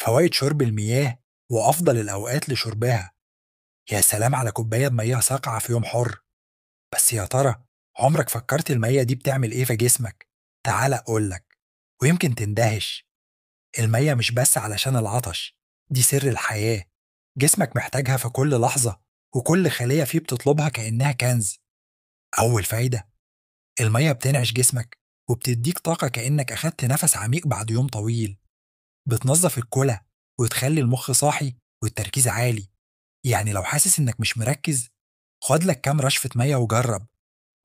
فوائد شرب المياه وأفضل الأوقات لشربها. يا سلام على كوباية مياه ساقعة في يوم حر. بس يا ترى عمرك فكرت المياه دي بتعمل إيه في جسمك؟ تعال أقولك، ويمكن تندهش. المياه مش بس علشان العطش، دي سر الحياة. جسمك محتاجها في كل لحظة، وكل خلية فيه بتطلبها كأنها كنز. أول فايدة، المياه بتنعش جسمك وبتديك طاقة كأنك أخدت نفس عميق بعد يوم طويل. بتنظف الكلى وتخلي المخ صاحي والتركيز عالي. يعني لو حاسس إنك مش مركز، خد لك كام رشفة مية وجرب.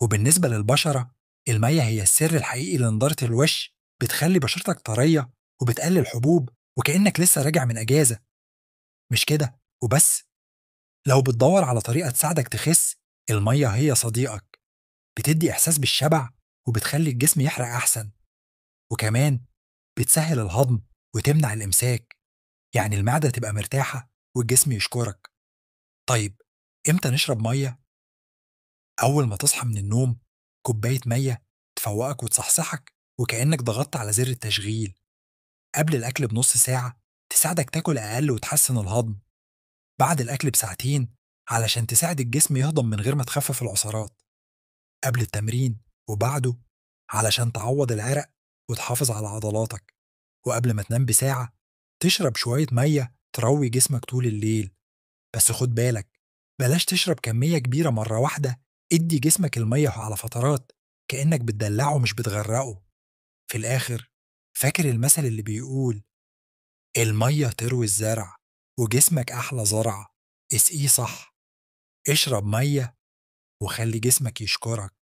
وبالنسبة للبشرة، المية هي السر الحقيقي لنضارة الوش. بتخلي بشرتك طرية وبتقلل حبوب، وكأنك لسه راجع من أجازة. مش كده وبس، لو بتدور على طريقة تساعدك تخس، المية هي صديقك. بتدي إحساس بالشبع وبتخلي الجسم يحرق أحسن. وكمان بتسهل الهضم وتمنع الإمساك، يعني المعدة تبقى مرتاحة والجسم يشكرك. طيب، إمتى نشرب مية؟ أول ما تصحى من النوم، كوباية مية تفوقك وتصحصحك وكأنك ضغطت على زر التشغيل. قبل الأكل بنص ساعة تساعدك تاكل أقل وتحسن الهضم. بعد الأكل بساعتين علشان تساعد الجسم يهضم من غير ما تخفف العصارات. قبل التمرين وبعده علشان تعوض العرق وتحافظ على عضلاتك. وقبل ما تنام بساعة تشرب شوية مية تروي جسمك طول الليل. بس خد بالك، بلاش تشرب كمية كبيرة مرة واحدة. ادي جسمك المية على فترات، كأنك بتدلعه مش بتغرقه. في الآخر، فاكر المثل اللي بيقول: المية تروي الزرع، وجسمك أحلى زرع. اسقيه صح، اشرب مية وخلي جسمك يشكرك.